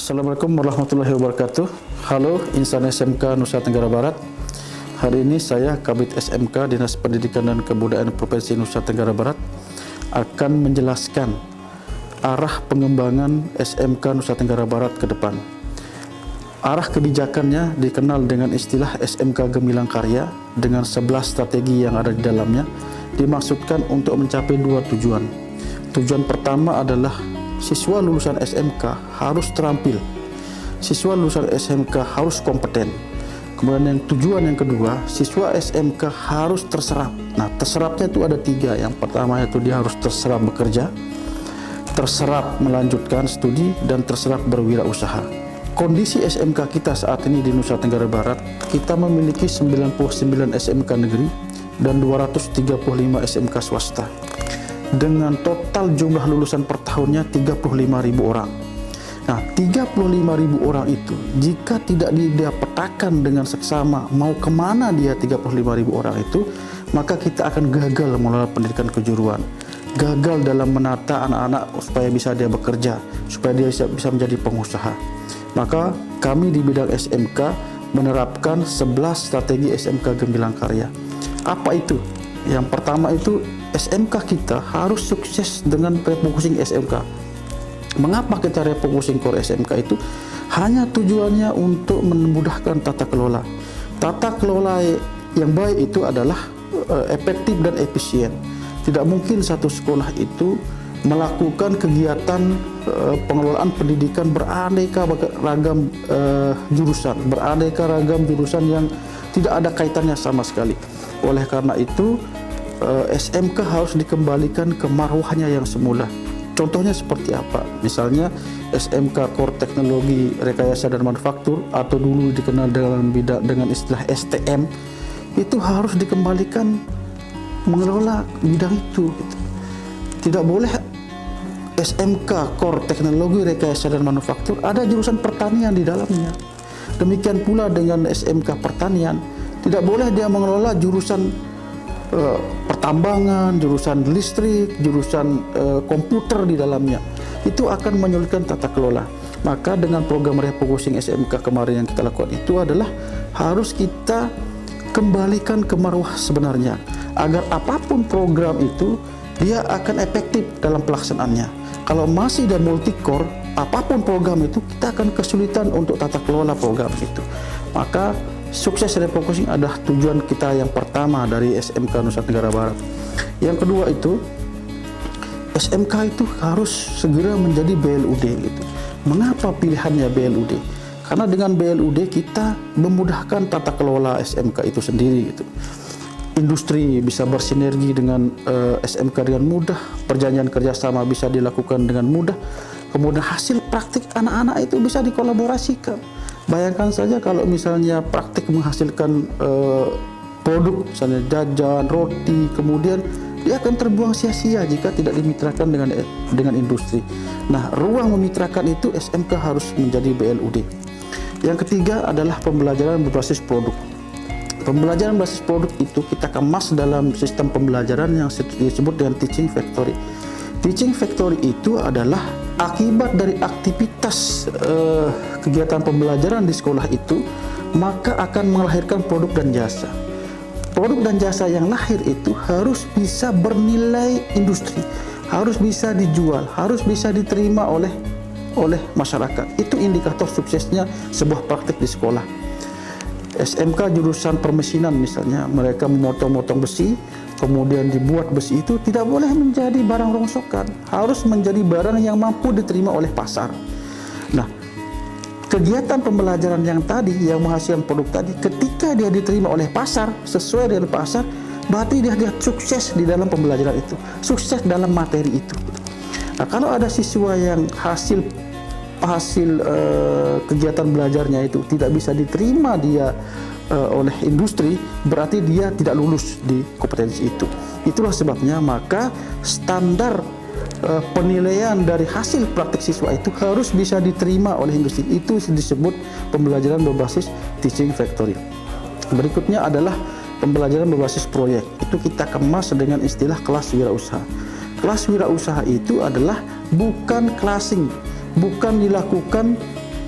Assalamualaikum warahmatullahi wabarakatuh. Halo insan SMK Nusa Tenggara Barat. Hari ini saya Kabid SMK Dinas Pendidikan dan Kebudayaan Provinsi Nusa Tenggara Barat akan menjelaskan arah pengembangan SMK Nusa Tenggara Barat ke depan. Arah kebijakannya dikenal dengan istilah SMK Gemilang Karya dengan 11 strategi yang ada di dalamnya, dimaksudkan untuk mencapai dua tujuan. Tujuan pertama adalah siswa lulusan SMK harus terampil, siswa lulusan SMK harus kompeten. Kemudian tujuan yang kedua, siswa SMK harus terserap. Nah, terserapnya itu ada tiga. Yang pertama itu dia harus terserap bekerja, terserap melanjutkan studi, dan terserap berwirausaha. Kondisi SMK kita saat ini di Nusa Tenggara Barat, kita memiliki 99 SMK negeri dan 235 SMK swasta dengan total jumlah lulusan per tahunnya 35.000 orang. Nah, 35.000 orang itu jika tidak dia petakan dengan seksama mau kemana dia 35.000 orang itu, maka kita akan gagal mengelola pendidikan kejuruan, gagal dalam menata anak-anak supaya bisa dia bekerja, supaya dia bisa menjadi pengusaha. Maka kami di bidang SMK menerapkan 11 strategi SMK Gemilang Karya. Apa itu? Yang pertama itu SMK kita harus sukses dengan refocusing SMK. Mengapa kita refocusing core SMK itu? Hanya tujuannya untuk memudahkan tata kelola. Tata kelola yang baik itu adalah efektif dan efisien. Tidak mungkin satu sekolah itu melakukan kegiatan pengelolaan pendidikan beraneka ragam jurusan, beraneka ragam jurusan yang tidak ada kaitannya sama sekali. Oleh karena itu, SMK harus dikembalikan ke marwahnya yang semula. Contohnya seperti apa? Misalnya SMK Core Teknologi Rekayasa dan Manufaktur, atau dulu dikenal dengan istilah STM, itu harus dikembalikan mengelola bidang itu. Tidak boleh SMK Core Teknologi Rekayasa dan Manufaktur ada jurusan pertanian di dalamnya. Demikian pula dengan SMK Pertanian, tidak boleh dia mengelola jurusan pertambangan, jurusan listrik, jurusan komputer di dalamnya. Itu akan menyulitkan tata kelola. Maka dengan program refocusing SMK kemarin yang kita lakukan itu adalah harus kita kembalikan ke marwah sebenarnya, agar apapun program itu dia akan efektif dalam pelaksanaannya. Kalau masih dan multi-core, apapun program itu kita akan kesulitan untuk tata kelola program itu. Maka sukses refocusing adalah tujuan kita yang pertama dari SMK Nusa Tenggara Barat. Yang kedua itu, SMK itu harus segera menjadi BLUD gitu. Mengapa pilihannya BLUD? Karena dengan BLUD kita memudahkan tata kelola SMK itu sendiri gitu. Industri bisa bersinergi dengan SMK dengan mudah, perjanjian kerjasama bisa dilakukan dengan mudah, kemudian hasil praktik anak-anak itu bisa dikolaborasikan. Bayangkan saja kalau misalnya praktik menghasilkan produk, misalnya jajan, roti, kemudian dia akan terbuang sia-sia jika tidak dimitrakan dengan industri. Nah, ruang memitrakan itu SMK harus menjadi BLUD. Yang ketiga adalah pembelajaran berbasis produk. Pembelajaran berbasis produk itu kita kemas dalam sistem pembelajaran yang disebut dengan Teaching Factory. Teaching Factory itu adalah akibat dari aktivitas kegiatan pembelajaran di sekolah itu, maka akan melahirkan produk dan jasa. Produk dan jasa yang lahir itu harus bisa bernilai industri, harus bisa dijual, harus bisa diterima oleh masyarakat. Itu indikator suksesnya sebuah praktik di sekolah. SMK jurusan permesinan misalnya, mereka memotong-motong besi, kemudian dibuat besi itu tidak boleh menjadi barang rongsokan, harus menjadi barang yang mampu diterima oleh pasar. Nah, kegiatan pembelajaran yang tadi, yang menghasilkan produk tadi, ketika dia diterima oleh pasar, sesuai dengan pasar, berarti dia sukses di dalam pembelajaran itu, sukses dalam materi itu. Nah, kalau ada siswa yang hasil kegiatan belajarnya itu tidak bisa diterima dia oleh industri, berarti dia tidak lulus di kompetensi itu. Itulah sebabnya maka standar penilaian dari hasil praktik siswa itu harus bisa diterima oleh industri. Itu disebut pembelajaran berbasis Teaching Factory. Berikutnya adalah pembelajaran berbasis proyek. Itu kita kemas dengan istilah kelas wirausaha. Kelas wirausaha itu adalah bukan classing, bukan dilakukan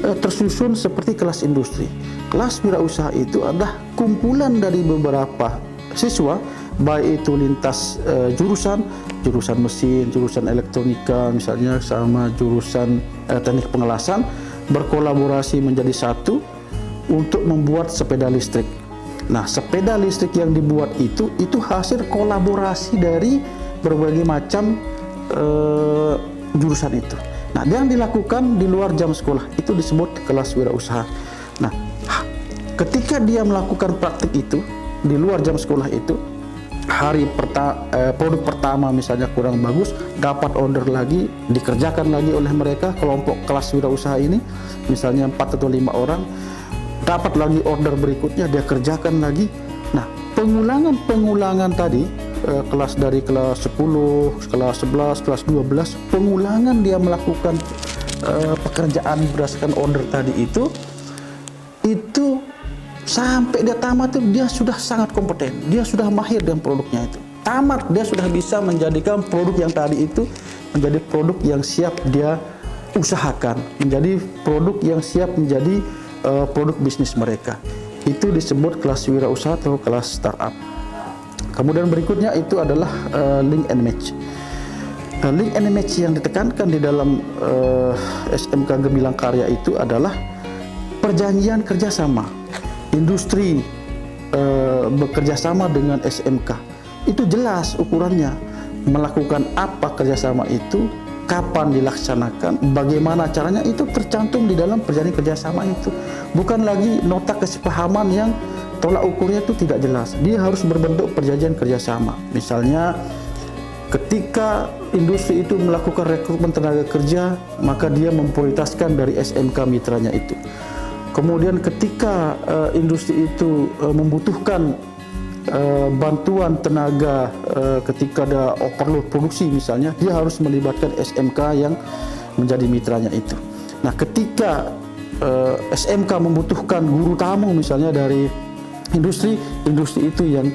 tersusun seperti kelas industri. Kelas wirausaha itu adalah kumpulan dari beberapa siswa, baik itu lintas jurusan mesin, jurusan elektronika misalnya, sama jurusan teknik pengelasan, berkolaborasi menjadi satu untuk membuat sepeda listrik. Nah, sepeda listrik yang dibuat itu hasil kolaborasi dari berbagai macam jurusan itu. Nah, yang dilakukan di luar jam sekolah itu disebut kelas wirausaha. Nah, ketika dia melakukan praktik itu di luar jam sekolah itu, produk pertama misalnya kurang bagus, dapat order lagi, dikerjakan lagi oleh mereka kelompok kelas wirausaha ini, misalnya 4 atau 5 orang, dapat lagi order berikutnya, dia kerjakan lagi. Nah, pengulangan tadi, kelas dari kelas 10, kelas 11, kelas 12, pengulangan dia melakukan pekerjaan berdasarkan order tadi itu sampai dia tamat itu dia sudah sangat kompeten, dia sudah mahir dengan produknya itu. Tamat dia sudah bisa menjadikan produk yang tadi itu menjadi produk yang siap dia usahakan, menjadi produk yang siap menjadi produk bisnis mereka. Itu disebut kelas wirausaha atau kelas startup. Kemudian berikutnya itu adalah link and match. Link and match yang ditekankan di dalam SMK Gemilang Karya itu adalah perjanjian kerjasama. Industri bekerjasama dengan SMK. Itu jelas ukurannya. Melakukan apa kerjasama itu, kapan dilaksanakan, bagaimana caranya, itu tercantum di dalam perjanjian kerjasama itu. Bukan lagi nota kesepahaman yang tolak ukurnya itu tidak jelas. Dia harus berbentuk perjanjian kerjasama. Misalnya ketika industri itu melakukan rekrutmen tenaga kerja, maka dia memprioritaskan dari SMK mitranya itu. Kemudian ketika industri itu membutuhkan bantuan tenaga ketika ada overload produksi misalnya, dia harus melibatkan SMK yang menjadi mitranya itu. Nah, ketika SMK membutuhkan guru tamu misalnya dari industri itu yang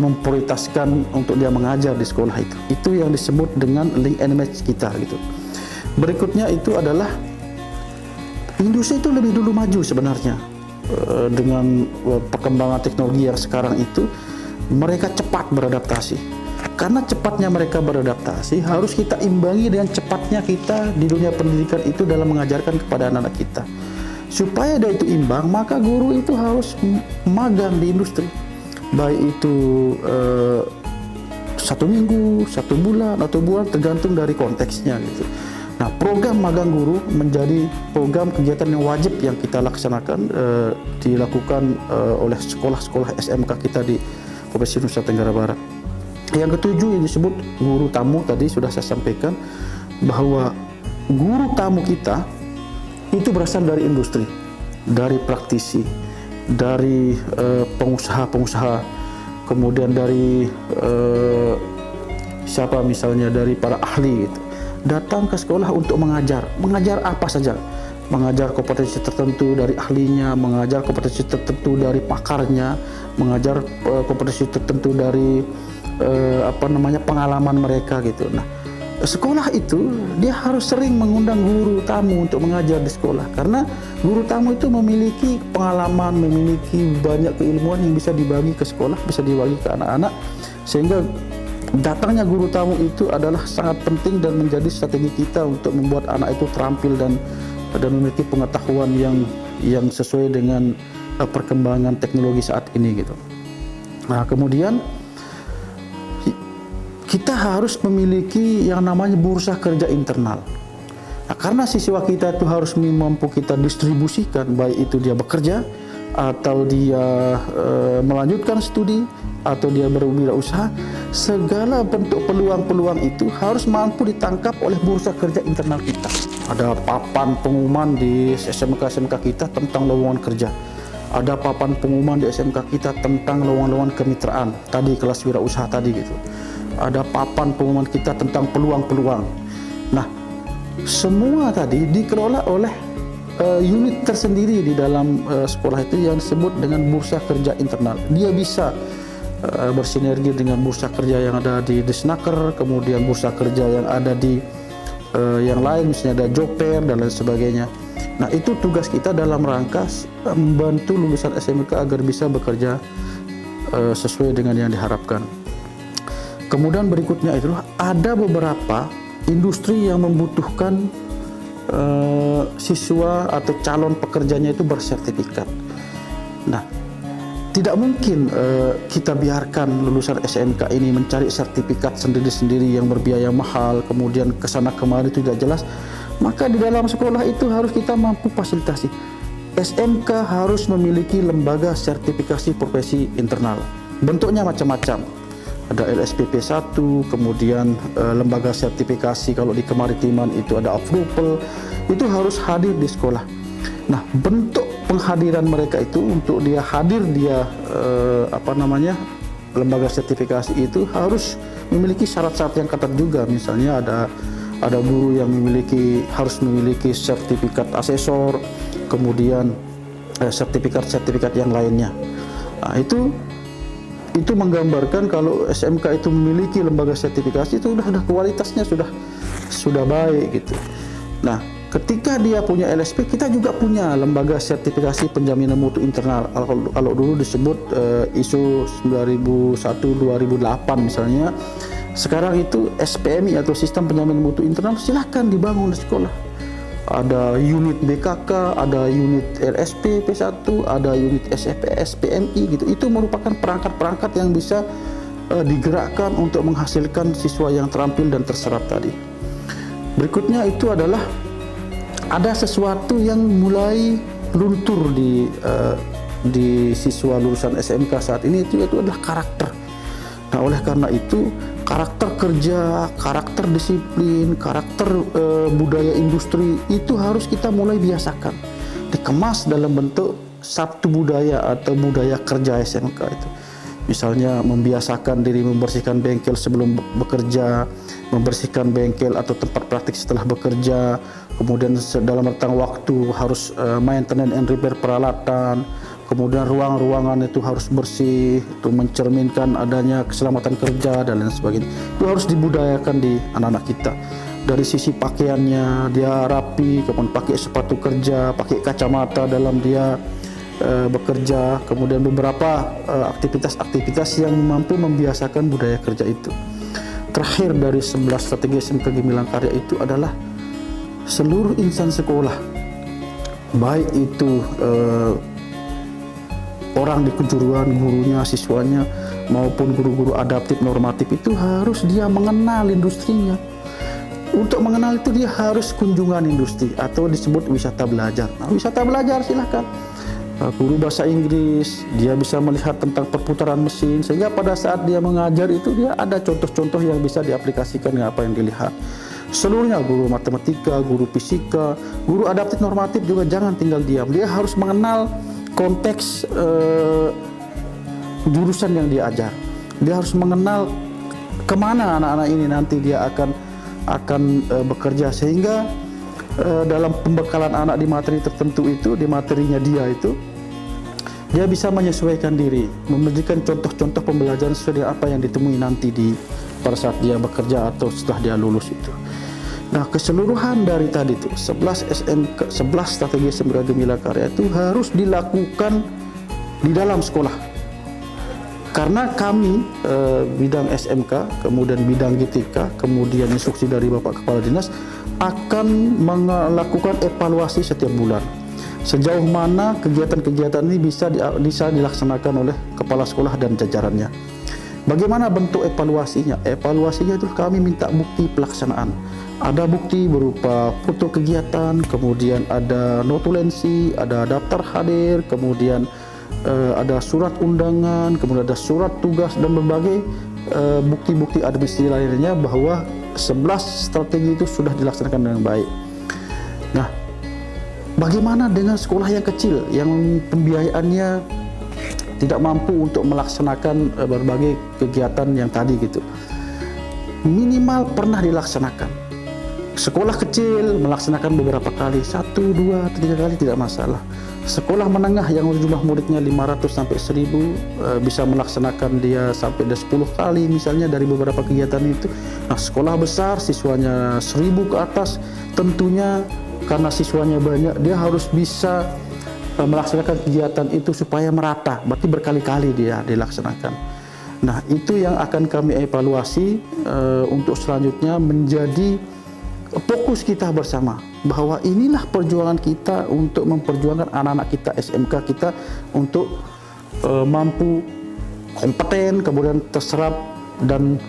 memprioritaskan untuk dia mengajar di sekolah itu. Itu yang disebut dengan link and match kita gitu. Berikutnya itu adalah industri itu lebih dulu maju sebenarnya. Dengan perkembangan teknologi yang sekarang itu, mereka cepat beradaptasi. Karena cepatnya mereka beradaptasi, harus kita imbangi dengan cepatnya kita di dunia pendidikan itu dalam mengajarkan kepada anak-anak kita. Supaya dia itu imbang, maka guru itu harus magang di industri. Baik itu 1 minggu, 1 bulan, atau bulan, tergantung dari konteksnya gitu. Nah, program magang guru menjadi program kegiatan yang wajib yang kita laksanakan, dilakukan oleh sekolah-sekolah SMK kita di Provinsi Nusa Tenggara Barat. Yang ketujuh yang disebut guru tamu, tadi sudah saya sampaikan bahwa guru tamu kita itu berasal dari industri, dari praktisi, dari pengusaha-pengusaha, kemudian dari siapa misalnya dari para ahli gitu. Datang ke sekolah untuk mengajar apa saja, mengajar kompetensi tertentu dari ahlinya, mengajar kompetensi tertentu dari pakarnya, mengajar kompetensi tertentu dari pengalaman mereka gitu. Nah, sekolah itu dia harus sering mengundang guru tamu untuk mengajar di sekolah, karena guru tamu itu memiliki pengalaman, memiliki banyak keilmuan yang bisa dibagi ke sekolah, bisa dibagi ke anak-anak, sehingga datangnya guru tamu itu adalah sangat penting dan menjadi strategi kita untuk membuat anak itu terampil dan memiliki pengetahuan yang sesuai dengan perkembangan teknologi saat ini gitu. Nah, kemudian kita harus memiliki yang namanya bursa kerja internal. Nah, karena siswa kita itu harus mampu kita distribusikan, baik itu dia bekerja atau dia melanjutkan studi atau dia berwirausaha, segala bentuk peluang-peluang itu harus mampu ditangkap oleh bursa kerja internal kita. Ada papan pengumuman di SMK kita tentang lowongan kerja. Ada papan pengumuman di SMK kita tentang lowongan-lowongan kemitraan, tadi kelas wirausaha tadi gitu. Ada papan pengumuman kita tentang peluang-peluang. Nah, semua tadi dikelola oleh unit tersendiri di dalam sekolah itu yang disebut dengan bursa kerja internal. Dia bisa bersinergi dengan bursa kerja yang ada di Disnaker, kemudian bursa kerja yang ada di yang lain, misalnya ada job fair dan lain sebagainya. Nah, itu tugas kita dalam rangka membantu lulusan SMK agar bisa bekerja sesuai dengan yang diharapkan. Kemudian berikutnya itulah ada beberapa industri yang membutuhkan siswa atau calon pekerjanya itu bersertifikat. Nah, tidak mungkin kita biarkan lulusan SMK ini mencari sertifikat sendiri-sendiri yang berbiaya mahal, kemudian kesana kemari tidak jelas. Maka di dalam sekolah itu harus kita mampu fasilitasi. SMK harus memiliki lembaga sertifikasi profesi internal. Bentuknya macam-macam. Ada LSPP 1, kemudian lembaga sertifikasi kalau di kemaritiman itu ada Afrupel, itu harus hadir di sekolah. Nah, bentuk penghadiran mereka itu untuk dia hadir lembaga sertifikasi itu harus memiliki syarat-syarat yang ketat juga. Misalnya ada guru yang harus memiliki sertifikat asesor, kemudian sertifikat-sertifikat yang lainnya. Nah, itu menggambarkan kalau SMK itu memiliki lembaga sertifikasi itu sudah kualitasnya sudah baik gitu. Nah, ketika dia punya LSP, kita juga punya lembaga sertifikasi penjaminan mutu internal. Kalau dulu disebut ISO 9001/2008 misalnya. Sekarang itu SPMI atau sistem penjaminan mutu internal silakan dibangun di sekolah. Ada unit BKK, ada unit LSP P1, ada unit SPS, PMI gitu. Itu merupakan perangkat-perangkat yang bisa digerakkan untuk menghasilkan siswa yang terampil dan terserap tadi. Berikutnya itu adalah ada sesuatu yang mulai luntur di siswa lulusan SMK saat ini, itu adalah karakter. Nah, oleh karena itu karakter kerja, karakter disiplin, karakter budaya industri itu harus kita mulai biasakan, dikemas dalam bentuk sabtu budaya atau budaya kerja SMK itu. Misalnya membiasakan diri membersihkan bengkel sebelum bekerja, membersihkan bengkel atau tempat praktik setelah bekerja, kemudian dalam rentang waktu harus maintenance and repair peralatan, kemudian ruang-ruangan itu harus bersih, itu mencerminkan adanya keselamatan kerja dan lain sebagainya. Itu harus dibudayakan di anak-anak kita. Dari sisi pakaiannya dia rapi, kemudian pakai sepatu kerja, pakai kacamata dalam dia bekerja, kemudian beberapa aktivitas-aktivitas yang mampu membiasakan budaya kerja itu. Terakhir dari 11 strategi SMK Gemilang Karya itu adalah seluruh insan sekolah, baik itu orang di kejuruan, gurunya, siswanya, maupun guru-guru adaptif normatif itu harus dia mengenal industrinya. Untuk mengenal itu dia harus kunjungan industri atau disebut wisata belajar. Nah, wisata belajar silahkan. Guru bahasa Inggris, dia bisa melihat tentang perputaran mesin, sehingga pada saat dia mengajar itu dia ada contoh-contoh yang bisa diaplikasikan dengan apa yang dilihat. Seluruhnya, guru matematika, guru fisika, guru adaptif normatif juga jangan tinggal diam. Dia harus mengenal konteks jurusan yang diajar. Dia harus mengenal kemana anak-anak ini nanti dia akan bekerja, sehingga dalam pembekalan anak di materi tertentu itu, di materinya dia bisa menyesuaikan diri, memberikan contoh-contoh pembelajaran sesuai dengan apa yang ditemui nanti pada saat dia bekerja atau setelah dia lulus itu. Nah, keseluruhan dari tadi itu 11 strategi SMK Gemilang Karya itu harus dilakukan di dalam sekolah. Karena kami bidang SMK, kemudian bidang GTK, kemudian instruksi dari Bapak Kepala Dinas akan melakukan evaluasi setiap bulan. Sejauh mana kegiatan-kegiatan ini bisa dilaksanakan oleh kepala sekolah dan jajarannya. Bagaimana bentuk evaluasinya? Evaluasinya itu kami minta bukti pelaksanaan. Ada bukti berupa foto kegiatan, kemudian ada notulensi, ada daftar hadir, kemudian ada surat undangan, kemudian ada surat tugas dan berbagai bukti-bukti administrasi lainnya bahwa 11 strategi itu sudah dilaksanakan dengan baik. Nah, bagaimana dengan sekolah yang kecil yang pembiayaannya tidak mampu untuk melaksanakan berbagai kegiatan yang tadi gitu? Minimal pernah dilaksanakan. Sekolah kecil melaksanakan beberapa kali, 1, 2, 3 kali tidak masalah. Sekolah menengah yang jumlah muridnya 500 sampai 1000 bisa melaksanakan dia sampai 10 kali misalnya dari beberapa kegiatan itu. Nah, sekolah besar siswanya 1000 ke atas tentunya karena siswanya banyak, dia harus bisa melaksanakan kegiatan itu supaya merata, berarti berkali-kali dia dilaksanakan. Nah, itu yang akan kami evaluasi untuk selanjutnya menjadi fokus kita bersama, bahwa inilah perjuangan kita untuk memperjuangkan anak-anak kita, SMK kita, untuk mampu kompeten, kemudian terserap dan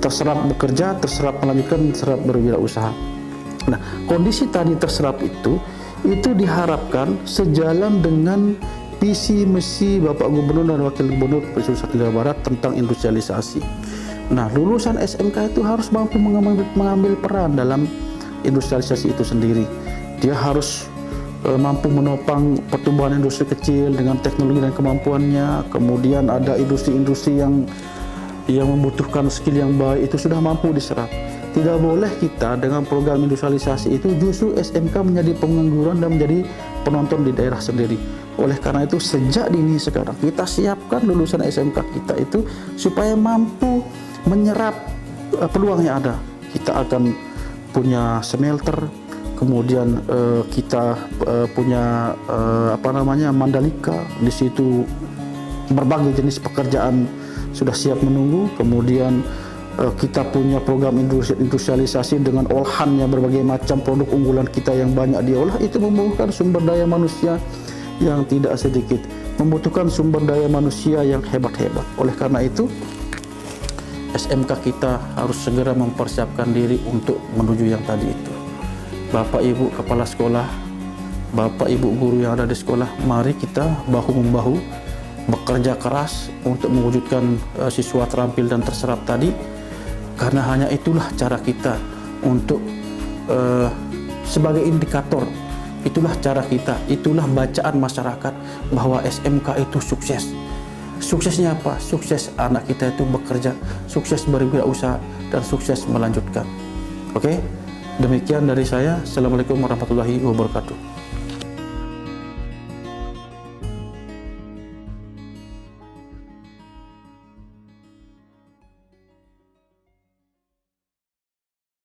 terserap bekerja, terserap melanjutkan, terserap berwirausaha. Nah, kondisi tadi terserap itu diharapkan sejalan dengan visi misi Bapak Gubernur dan Wakil Gubernur Provinsi Nusa Tenggara Barat tentang industrialisasi. Nah, lulusan SMK itu harus mampu mengambil peran dalam industrialisasi itu sendiri. Dia harus mampu menopang pertumbuhan industri kecil dengan teknologi dan kemampuannya. Kemudian ada industri-industri yang membutuhkan skill yang baik, itu sudah mampu diserap. Tidak boleh kita dengan program industrialisasi itu justru SMK menjadi pengangguran dan menjadi penonton di daerah sendiri. Oleh karena itu sejak dini sekarang kita siapkan lulusan SMK kita itu supaya mampu menyerap peluang yang ada. Kita akan punya smelter, kemudian kita punya Mandalika. Di situ berbagai jenis pekerjaan sudah siap menunggu. Kemudian kita punya program industrialisasi dengan olahannya berbagai macam produk unggulan kita yang banyak diolah. Itu membutuhkan sumber daya manusia yang tidak sedikit, membutuhkan sumber daya manusia yang hebat-hebat. Oleh karena itu SMK kita harus segera mempersiapkan diri untuk menuju yang tadi itu. Bapak Ibu kepala sekolah, Bapak Ibu guru yang ada di sekolah, mari kita bahu-membahu bekerja keras untuk mewujudkan siswa terampil dan terserap tadi, karena hanya itulah cara kita untuk sebagai indikator, itulah cara kita, itulah bacaan masyarakat bahwa SMK itu sukses. Suksesnya apa? Sukses anak kita itu bekerja, sukses berwirausaha, dan sukses melanjutkan. Oke, demikian dari saya. Assalamualaikum warahmatullahi wabarakatuh.